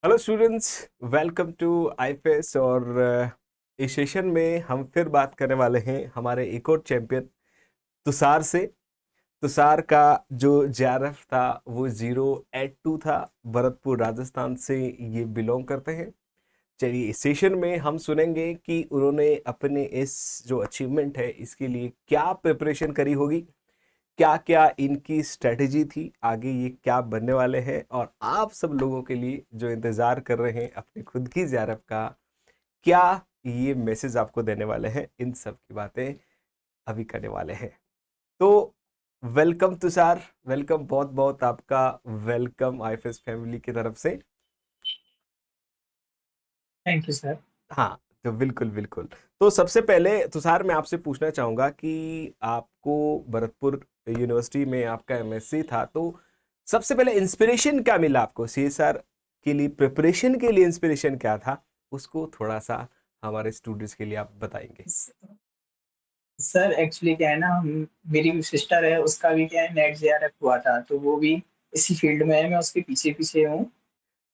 Hello students, welcome to IFAS. और इस session में हम फिर बात करने वाले हैं हमारे एक और चैंपियन तुषार से। तुषार का जो जेआरएफ था वो 082 था। भरतपुर राजस्थान से ये बिलोंग करते हैं। चलिए, इस सेशन में हम सुनेंगे कि उन्होंने अपने इस जो अचीवमेंट है इसके लिए क्या प्रिपरेशन करी होगी, क्या क्या इनकी स्ट्रेटेजी थी, आगे ये क्या बनने वाले हैं, और आप सब लोगों के लिए जो इंतजार कर रहे हैं अपनी खुद की ज़ियारत का, क्या ये मैसेज आपको देने वाले हैं, इन सब की बातें अभी करने वाले हैं। तो वेलकम तुषार, वेलकम, बहुत बहुत आपका वेलकम आईफएस फैमिली की तरफ से। Thank you sir. हाँ, तो बिल्कुल बिल्कुल। तो सबसे पहले तुषार, मैं आपसे पूछना चाहूँगा कि आपको भरतपुर यूनिवर्सिटी में आपका एमएससी था, तो सबसे पहले इंस्पिरेशन क्या मिला आपको सीएसआर के लिए? प्रिपरेशन के लिए इंस्पिरेशन क्या था, उसको थोड़ा सा हमारे स्टूडेंट्स के लिए आप बताएंगे। सर एक्चुअली क्या है ना, हम मेरी सिस्टर है, उसका भी क्या है नेट जेआरएफ हुआ था, तो वो भी इसी फील्ड में है, मैं उसके पीछे पीछे हूँ।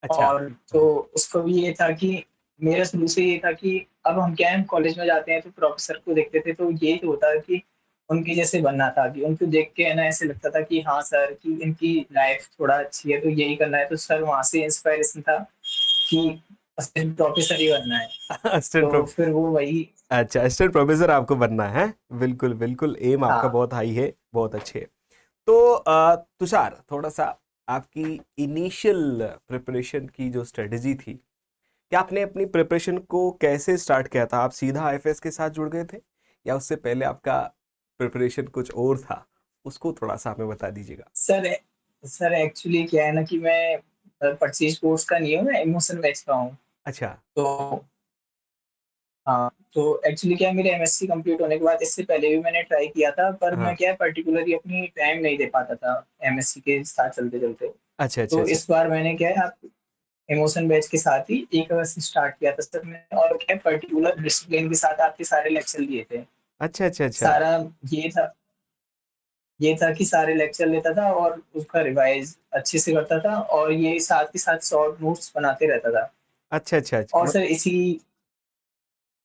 अच्छा। और तो उसको भी ये था कि मेरा शुरू से ये था कि अब हम क्या है कॉलेज में जाते हैं तो प्रोफेसर को देखते थे, तो यही तो होता है कि उनके जैसे बनना था, कि उनको देख के है ना ऐसे लगता था कि हाँ सर, कि इनकी लाइफ थोड़ा अच्छी है तो यही करना है, तो सर वहां से इंस्पायरेशन था कि असिस्टेंट प्रोफेसर ही बनना है। असिस्टेंट तो प्रो फिर वो वही। अच्छा, असिस्टेंट प्रोफेसर आपको बनना है। बिल्कुल बिल्कुल, एम आपका हाँ बहुत हाई है, बहुत अच्छे है। तो तुषार, थोड़ा सा आपकी इनिशियल प्रिपरेशन की जो स्ट्रेटजी थी, क्या आपने अपनी प्रिपरेशन को कैसे स्टार्ट किया था? आप सीधा आईएफएस के साथ जुड़ गए थे, या उससे पहले आपका प्रिपरेशन कुछ और था? उसको थोड़ा सा हमें बता दीजिएगा। सर। सर एक्चुअली क्या है ना कि मैं परचेज कोर्स का नहीं हूँ, मैं इमोशन बैच का हूँ। अच्छा। तो हाँ, तो एक्चुअली क्या है, मेरे एमएससी कंप्लीट होने के बाद इससे पहले भी मैंने ट्राई किया था, पर मैं हाँ। क्या है पर्टिकुलरली अपनी टाइम नहीं दे पाता था एमएससी के साथ चलते चलते। अच्छा अच्छा तो अच्छा। इस बार मैंने क्या है आप इमोशन बैच के साथ ही 1 अगस्त से स्टार्ट किया था सर मैंने, और क्या है पर्टिकुलर डिसिप्लिन के साथ आपके सारे लेक्चर लिए थे। अच्छा अच्छा अच्छा। सारा ये था कि सारे लेक्चर लेता था और उसका रिवाइज अच्छे से करता था, और ये साथ के साथ शॉर्ट नोट्स बनाते रहता था। अच्छा अच्छा अच्छा। और सर इसी।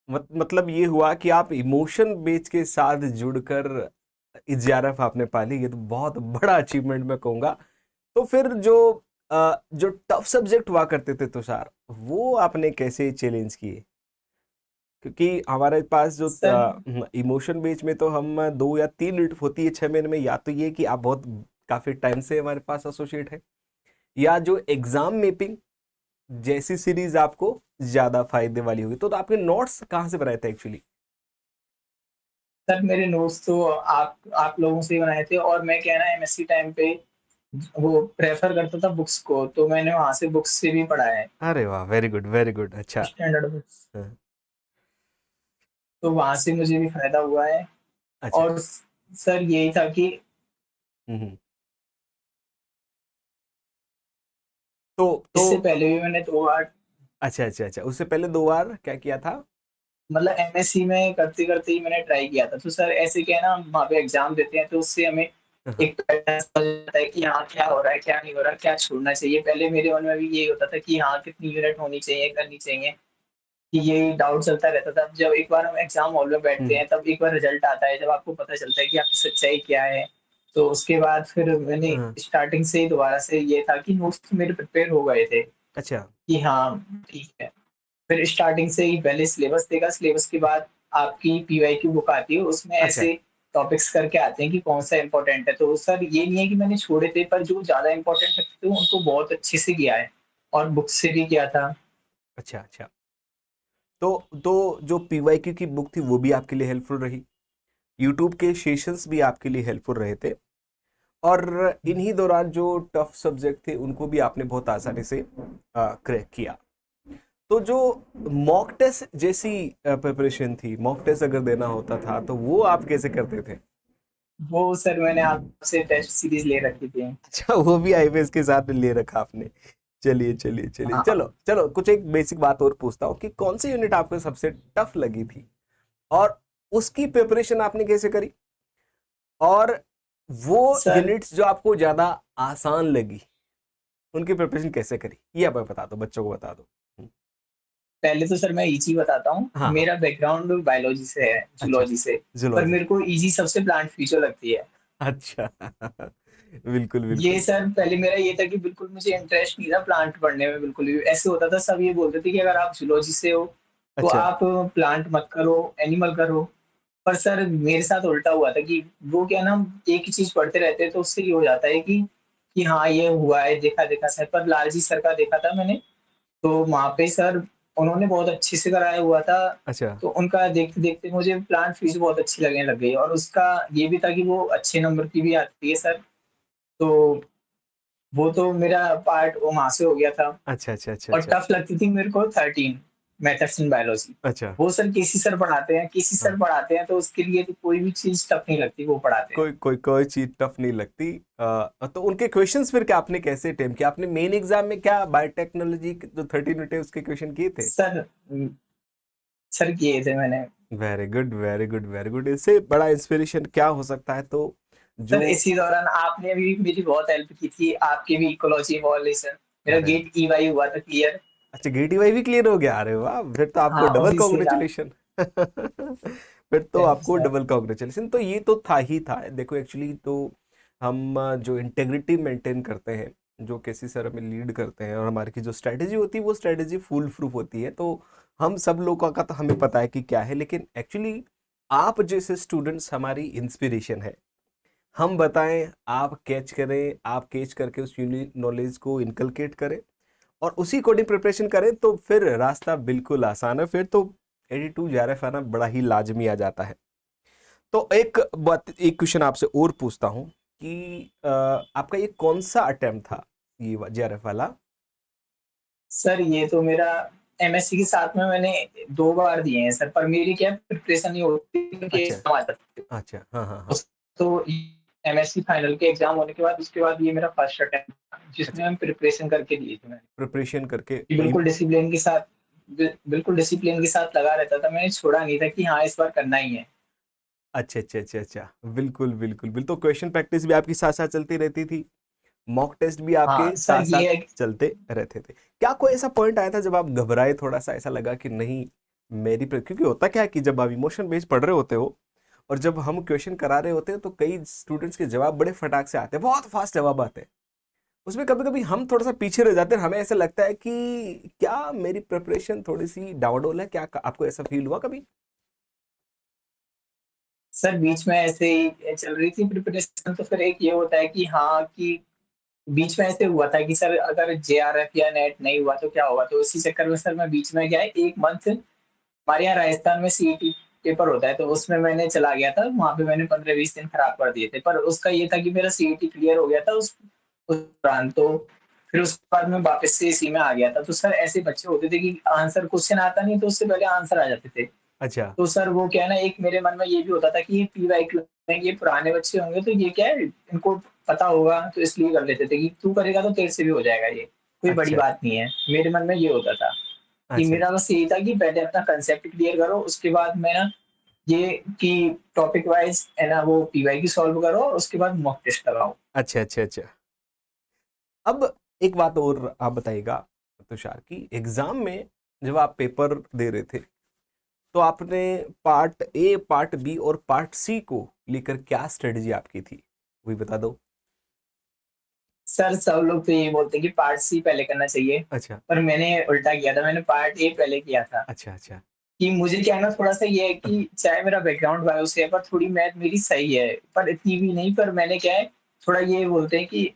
मतलब ये हुआ कि आप इमोशन बेच के साथ जुड़कर इजारफ आपने पाली, ये तो बहुत बड़ा अचीवमेंट मैं कहूंगा। तो फिर जो टफ सब्जेक्ट हुआ करते थे तुषार, वो आपने कैसे चैलेंज किए? क्योंकि हमारे पास जो सर इमोशन बेच में तो हम 2 या 3 यूनिट होती है 6 महीने में, या तो ये कि आप बहुत काफी टाइम से हमारे पास एसोसिएट है, या जो एग्जाम मैपिंग जैसी सीरीज आपको ज्यादा फायदे वाली होगी। तो आपके नोट्स कहाँ से बनाए थे एक्चुअली? सर मेरे नोट्स तो आप लोगों से ही बनाए थे, और मैं क्या है ना एमएससी टाइम पे वो प्रेफर करता था बुक्स को, तो मैंने वहां से बुक्स से भी पढ़ा है, अरे वाह, वेरी गुड वेरी गुड, अच्छा। Standard books. हाँ, तो वहां से मुझे भी फायदा हुआ है। अच्छा। और सर यही था कि हम्म। तो इससे पहले भी मैंने 2 बार, अच्छा अच्छा अच्छा, उससे पहले 2 बार क्या किया था? मतलब एमएससी में करते करते ही मैंने ट्राई किया था, तो सर ऐसे क्या है ना, हम वहाँ पे एग्जाम देते हैं तो उससे हमें हाँ। एक पैटर्न समझ आता है कि हाँ क्या हो रहा है क्या नहीं हो रहा, क्या छोड़ना चाहिए। पहले मेरे मन में भी यही होता था कि हाँ कितनी यूनिट होनी चाहिए, करनी चाहिए, कि ये डाउट चलता रहता था। जब एक बार हम एग्जाम हॉल में बैठते हम्म हैं तब एक बार रिजल्ट आता है, जब आपको पता चलता है कि आपकी सच्चाई क्या है, तो उसके बाद फिर मैंने हाँ, स्टार्टिंग से ही दोबारा से ये था कि नोट्स तो मेरे प्रिपेयर हो गए थे अच्छा कि हाँ ठीक है। फिर स्टार्टिंग से ही पहले सिलेबस देगा, सिलेबस के बाद आपकी पीवाईक्यू बुक आती है, उसमें अच्छा ऐसे टॉपिक्स करके आते हैं कि कौन सा इंपॉर्टेंट है। तो सर ये नहीं है कि मैंने छोड़े थे, पर जो ज्यादा इंपॉर्टेंट लगते थे उनको बहुत अच्छे से किया है, और बुक से भी किया था। अच्छा अच्छा। तो जो पीवाईक्यू की बुक थी वो भी आपके लिए हेल्पफुल रही, यूट्यूब के सेशंस भी आपके लिए हेल्पफुल रहे थे, और इन्हीं दौरान जो टफ सब्जेक्ट थे उनको भी आपने बहुत आसानी से क्रैक किया। तो जो मॉक टेस्ट जैसी प्रिपरेशन थी, मॉक टेस्ट अगर देना होता था तो वो आप कैसे करते थे? वो सर मैंने आपसे टेस्ट सीरीज ले रखी थी। अच्छा, वो भी आईपीएस के साथ ले रखा आपने। चलिए चलिए चलिए, हाँ चलो चलो, कुछ एक बेसिक बात और पूछता हूँ कि कौन सी यूनिट आपको सबसे टफ लगी थी, और उसकी प्रिपरेशन आपने कैसे करी, और वो सर। यूनिट्स जो आपको ज्यादा आसान लगी उनकी प्रिपरेशन कैसे करी ये आप बता दो, बच्चों को बता दो। पहले तो सर मैं इजी बताता हूँ। हाँ हाँ। मेरा बैकग्राउंड बायोलॉजी से है, अच्छा। जूलॉजी से। पर जूलॉजी। मेरे को इजी सबसे प्लांट फ्यूचर लगती है। अच्छा। बिल्कुल ये बिल्कुल। सर पहले मेरा ये था कि बिल्कुल मुझे इंटरेस्ट नहीं था प्लांट पढ़ने में, बिल्कुल भी ऐसे होता था। सब ये बोलते थे कि अगर आप जूलॉजी से हो तो अच्छा आप प्लांट मत करो, एनिमल करो। पर सर मेरे साथ उल्टा हुआ था कि वो क्या ना, एक ही चीज पढ़ते रहते हैं तो उससे ये हो जाता है कि हाँ ये हुआ है, देखा देखा सर। पर लालजी सर का देखा था मैंने, तो वहाँ पे सर उन्होंने बहुत अच्छे से कराया हुआ था। अच्छा। तो उनका देखते देखते मुझे प्लांट फिजिक्स बहुत अच्छी लगने लग गई, और उसका ये भी था कि वो अच्छे नंबर की भी आती है सर। तो वो तो मेरा पार्ट वहां से हो गया था। अच्छा अच्छा अच्छा और अच्छा। टफ लगती थी मेरे को 13 मैथड्स इन बायोलॉजी। अच्छा। वो सर केसी सर पढ़ाते हैं, केसी हाँ। सर पढ़ाते हैं, तो उसके लिए तो कोई भी चीज टफ नहीं लगती, वो पढ़ाते हैं। कोई कोई कोई चीज टफ नहीं लगती। तो उनके क्वेश्चंस फिर क्या आपने कैसे अटेम्प्ट किया? आपने मेन एग्जाम में क्या बायोटेक्नोलॉजी जो 13 यूनिट है उसके क्वेश्चन किए थे? सर सर किए थे मैंने। Very good very good very good. इससे बड़ा इंस्पिरेशन क्या हो सकता है? तो जो सर इसी दौरान आपने भी मेरी बहुत हेल्प की थी, आपके भी इकोलॉजी वॉल्यूशन। मेरा अरे गेट ईवाई हुआ था क्लियर। अच्छा, गेटीवाई भी क्लियर हो गया? अरे वाह, फिर तो आपको हाँ डबल उसी से था। कॉन्ग्रेचुलेशन। फिर तो थैंक यू आपको सर। Double congratulation. तो ये तो था ही था। देखो एक्चुअली तो हम जो इंटेग्रिटी मेंटेन करते हैं, जो केसी सर हमें लीड करते हैं, और हमारी की जो स्ट्रेटेजी होती है वो स्ट्रेटेजी फुल प्रूफ होती है। तो हम सब लोगों का तो हमें पता है कि क्या है, लेकिन एक्चुअली आप जैसे स्टूडेंट्स हमारी इंस्पिरेशन है। हम बताएं, आप कैच करें, आप कैच करके उस यूनिक नॉलेज को इनकलकेट करें और उसी अकॉर्डिंग प्रिपरेशन करें, तो फिर रास्ता बिल्कुल आसान है। फिर तो 82 JRF आना बड़ा ही लाजमी आ जाता है। तो एक बात, एक क्वेश्चन आपसे और पूछता हूं कि आपका ये कौन सा अटेम्प्ट था, ये JRF वाला? सर ये तो मेरा एमएससी के साथ में मैंने 2 बार दिए हैं सर, पर मेरी क्या प्रिपरेशन नहीं होती क्योंकि अच्छा एग्जाम आ जाते थे। अच्छा। हाँ हाँ हाँ। उस- तो एमएससी फाइनल के एग्जाम होने के बाद उसके बाद ये मेरा फर्स्ट अटेम्प्ट था अच्छा, जिसमें हम प्रिपरेशन करके दिए थे मैंने। प्रिपरेशन करके कि बिल्कुल डिसिप्लिन के साथ, बिल्कुल डिसिप्लिन के साथ लगा रहता था, मैंने छोड़ा नहीं था कि हाँ इस बार करना ही है। अच्छा अच्छा अच्छा अच्छा। बिल्कुल बिल्कुल बिल्कुल। तो क्वेश्चन प्रैक्टिस भी आपकी साथ साथ चलती रहती थी, मॉक टेस्ट भी हाँ आपके सर साथ साथ ये है चलते रहते थे? क्या कोई ऐसा पॉइंट आया था जब आप घबराए, थोड़ा सा ऐसा लगा कि नहीं क्योंकि होता क्या है कि जब आप इमोशन बेस्ड पढ़ रहे होते हो और जब हम क्वेश्चन करा रहे होते हैं तो कई स्टूडेंट्स के जवाब बड़े फटाक से आते हैं, बहुत फास्ट जवाब आते हैं। उसमें कभी कभी हम थोड़ा सा पीछे रह जाते हैं, हमें ऐसा लगता है कि क्या मेरी प्रिपरेशन थोड़ी सी डावाडोल है क्या? आपको ऐसा फील हुआ कभी? सर बीच में ऐसे ही चल रही थी प्रिपरेशन, तो फिर एक ये होता है कि हाँ कि बीच में ऐसे हुआ था कि सर अगर जेआरएफ या नेट नहीं हुआ तो क्या होगा। तो इसी चक्कर में सर मैं बीच में गया, एक मंथ हमारे यहाँ राजस्थान में सीईटी पेपर होता है, तो उसमें मैंने चला गया था। वहां पे मैंने 15-20 दिन खराब कर दिए थे, पर उसका ये था कि मेरा सीईटी क्लियर हो गया था उस दौरान। तो फिर उसके बाद मैं वापस से इसी में आ गया था। तो सर ऐसे बच्चे होते थे कि आंसर क्वेश्चन आता नहीं तो उससे पहले आंसर आ जाते थे। अच्छा तो सर वो क्या है ना, एक मेरे मन में ये भी होता था कि ये पीवाई क्यू में ये पुराने बच्चे होंगे तो ये क्या है इनको पता होगा, तो इसलिए कर लेते थे कि तू करेगा तो तेरे से भी हो जाएगा, ये कोई बड़ी अच्छा बात नहीं है। मेरे मन में ये होता था कि अच्छा मेरा अच्छा बस यही था कि पहले अपना कंसेप्ट क्लियर करो, उसके बाद मैं ना ये कि टॉपिक वाइज है ना वो पीवाई की सॉल्व करो, और उसके बाद मॉक टेस्ट लगाओ। अच्छा अच्छा अच्छा। अब एक बात और आप बताइएगा तुषार, की एग्जाम में जब आप पेपर दे रहे थे तो आपने पार्ट ए, पार्ट बी और पार्ट सी को लेकर क्या स्ट्रेटजी आपकी थी, वही बता दो। सर सब लोग तो ये बोलते हैं कि पार्ट सी पहले करना चाहिए, अच्छा पर मैंने उल्टा किया था, मैंने पार्ट ए पहले किया था। अच्छा अच्छा। कि मुझे क्या है ना, थोड़ा सा ये है कि चाहे मेरा बैकग्राउंड बायो से है पर थोड़ी मैथ मेरी सही है, पर इतनी भी नहीं। पर मैंने क्या है, थोड़ा ये बोलते हैं कि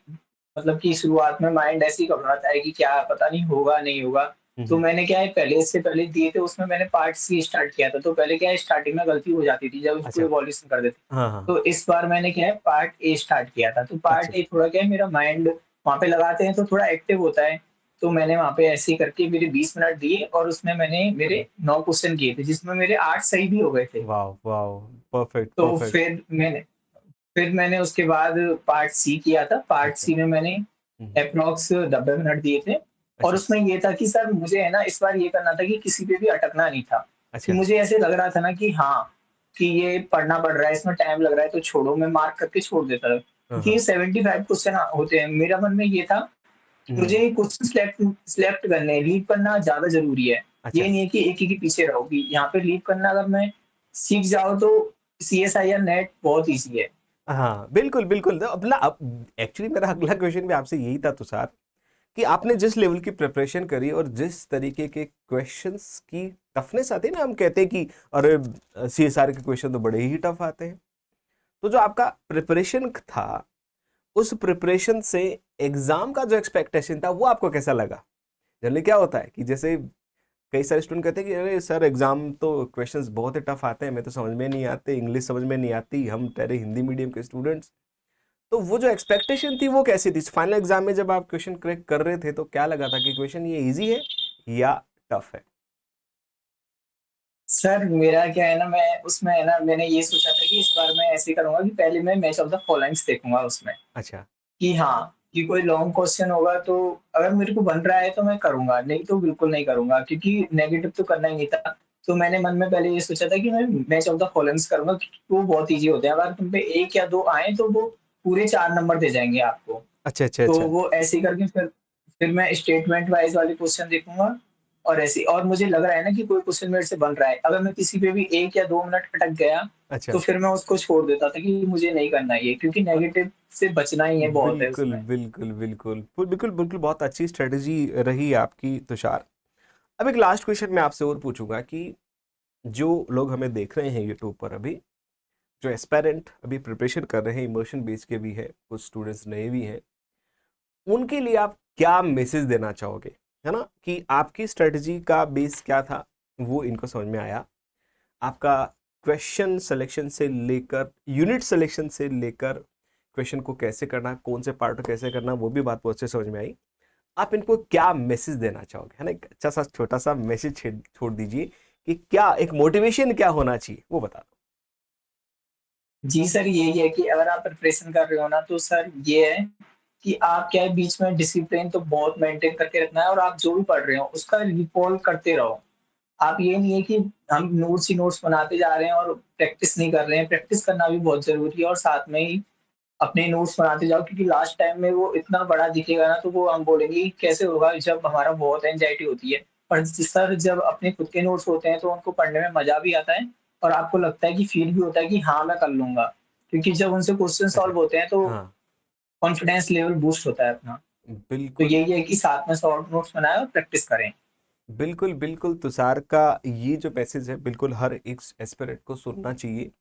मतलब कि शुरुआत में माइंड ऐसे ही घबराता है कि क्या पता नहीं होगा नहीं होगा। तो हम्म, मैंने क्या है, पहले इससे पहले दिए थे उसमें मैंने पार्ट सी स्टार्ट किया था। तो पहले क्या है, स्टार्टिंग में गलती हो जाती थी जब उसको अच्छा। इवोल्यूशन कर देते। हाँ हाँ। तो इस बार मैंने क्या है पार्ट ए स्टार्ट किया था। तो अच्छा पार्ट ए थोड़ा क्या है, मेरा माइंड वहां पे लगाते हैं तो थोड़ा एक्टिव होता है। तो मैंने वहां पे ऐसे ही करके मेरे 20 मिनट दिए, और उसमें मैंने मेरे 9 क्वेश्चन किए थे जिसमें मेरे 8 सही भी हो गए थे। वाह वाह। परफेक्ट तो परफेक्ट। फिर मैंने उसके बाद पार्ट सी किया था। पार्ट अच्छा। सी में मैंने हम्म, अप्रोक्स 90 मिनट दिए थे। और अच्छा उसमें ये था कि सर मुझे है ना इस बार ये करना था कि किसी पे भी अटकना नहीं था। कि अच्छा। मुझे ऐसे लग रहा था ना कि हाँ कि ये पढ़ना पड़ रहा है, इसमें टाइम लग रहा है तो छोड़ो, मैं मार्क करके छोड़ देता था। हाँ क्योंकि हाँ। ये 75 क्वेश्चन होते हैं, मेरा मन में ये था मुझे क्वेश्चन सिलेक्ट करने रीड करना ज़्यादा ज़रूरी है। अच्छा। ये नहीं है कि एक ही के पीछे रहो कि यहाँ पे रीड करना अगर मैं सीख जाऊँ तो सीएसआईआर नेट बहुत ईज़ी है। हाँ, बिल्कुल, बिल्कुल। तो अब एक्चुअली मेरा अगला क्वेश्चन भी आपसे यही था तुषार, कि आपने जिस लेवल की प्रिपरेशन करी और जिस तरीके के क्वेश्चंस की टफनेस आती है ना, हम कहते हैं कि अरे सीएसआर के क्वेश्चन तो बड़े ही टफ आते हैं। तो जो आपका प्रिपरेशन था, उस प्रिपरेशन से एग्जाम का जो एक्सपेक्टेशन था वो आपको कैसा लगा? जनरली क्या होता है कि जैसे कई सारे स्टूडेंट कहते हैं कि अरे सर एग्जाम तो क्वेश्चंस बहुत ही टफ आते हैं, हमें तो समझ में नहीं आते, इंग्लिश समझ में नहीं आती, हम ठहरे हिंदी मीडियम के स्टूडेंट्स। तो वो जो एक्सपेक्टेशन थी वो कैसी थी फाइनल एग्जाम में जब आप क्वेश्चन क्रैक कर रहे थे, तो क्या लगा था कि क्वेश्चन ये इजी है या टफ है? सर मेरा क्या है ना, मैं उसमें है ना मैंने ये सोचा था कि इस बार मैं ऐसे करूँगा कि पहले मैं मैच ऑफ द फॉलोइंग्स देखूँगा उसमें। अच्छा। कि हाँ, कि कोई लॉन्ग क्वेश्चन होगा तो अगर मेरे को बन रहा है तो मैं करूँगा, नहीं तो बिल्कुल नहीं करूँगा क्योंकि नेगेटिव तो करना ही नहीं था। तो मैंने मन में पहले ये सोचा था कि मैं मैच ऑफ द फॉलोइंग्स करूँगा क्योंकि वो बहुत ईज़ी होते हैं। अगर तुम पे 1 या 2 आए तो वो पूरे 4 नंबर दे जाएँगे आपको। अच्छा, अच्छा, तो अच्छा। वो ऐसे ही करके फिर मैं स्टेटमेंट वाइज़ वाले क्वेश्चन देखूँगा और ऐसे और मुझे लग रहा है ना कि कोई क्वेश्चन मेरे से बन रहा है। अगर मैं किसी पे भी 1 या 2 मिनट अटक गया, तो अच्छा। फिर मैं उसको छोड़ देता था कि मुझे नहीं करना ये क्योंकि अ, नेगेटिव से बचना ही है बहुत है बिल्कुल, उसमें। बिल्कुल, बिल्कुल। बिल्कुल, बिल्कुल, बहुत अच्छी स्ट्रेटजी रही आपकी तुषार। अब एक लास्ट क्वेश्चन मैं आपसे और पूछूंगा कि जो लोग हमें देख रहे हैं यूट्यूब पर अभी, जो एस्पायरेंट अभी प्रिपरेशन कर रहे हैं, इमर्शन बेस के भी है, कुछ स्टूडेंट्स नए भी हैं, उनके लिए आप क्या मैसेज देना चाहोगे? है ना, कि आपकी स्ट्रेटजी का बेस क्या था, वो इनको समझ में आया। आपका क्वेश्चन सिलेक्शन से लेकर यूनिट सिलेक्शन से लेकर क्वेश्चन को कैसे करना, कौन से पार्ट को कैसे करना, वो भी बात बहुत अच्छे समझ में आई। आप इनको क्या मैसेज देना चाहोगे? है ना, एक अच्छा सा छोटा सा मैसेज छोड़ दीजिए कि क्या एक मोटिवेशन क्या होना चाहिए, वो बता दो। जी सर, यही है कि अगर आप प्रिपरेशन कर रहे हो ना तो सर ये है कि आप क्या है बीच में डिसिप्लिन तो बहुत मेंटेन करके रखना है और आप जो भी पढ़ रहे हो उसका रिकॉल करते रहो। आप ये नहीं है कि हम नोट्स ही नोट्स बनाते जा रहे हैं और प्रैक्टिस नहीं कर रहे हैं। प्रैक्टिस करना भी बहुत ज़रूरी है और साथ में ही अपने नोट्स बनाते जाओ क्योंकि लास्ट टाइम में वो इतना बड़ा दिखेगा ना तो वो हम बोलेंगे कि कैसे होगा जब हमारा बहुत एंजाइटी होती है। पर सर जब अपने खुद के नोट्स होते हैं तो उनको पढ़ने में मज़ा भी आता है और आपको लगता है कि फ़ील भी होता है कि हाँ, मैं कर लूँगा। क्योंकि जब उनसे क्वेश्चन अच्छा। सॉल्व होते हैं तो हाँ। कॉन्फिडेंस लेवल बूस्ट होता है अपना। तो बिल्कुल, यही है कि साथ में शॉर्ट नोट्स बनाएँ और प्रैक्टिस करें। बिल्कुल, बिल्कुल। तुषार का ये जो मैसेज है बिल्कुल हर एक एस्पिरेंट को सुनना चाहिए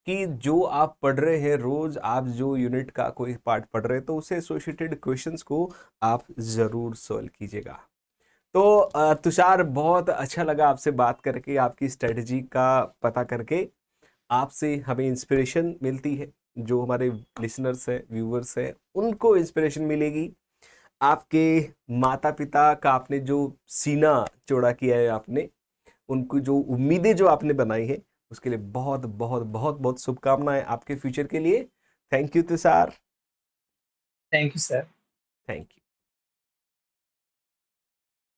कि जो आप पढ़ रहे हैं रोज, आप जो यूनिट का कोई पार्ट पढ़ रहे हैं तो उससे एसोसिएटेड क्वेश्चंस को आप जरूर सॉल्व कीजिएगा। तो तुषार, बहुत अच्छा लगा आपसे बात करके, आपकी स्ट्रेटजी का पता करके। आपसे हमें इंस्पिरेशन मिलती है, जो हमारे लिसनर्स हैं, व्यूवर्स हैं, उनको इंस्पिरेशन मिलेगी। आपके माता पिता का आपने जो सीना चौड़ा किया है, आपने उनको जो उम्मीदें जो आपने बनाई है, उसके लिए बहुत बहुत बहुत बहुत शुभकामनाएं आपके फ्यूचर के लिए। Thank you Tushar. Thank you sir. Thank you.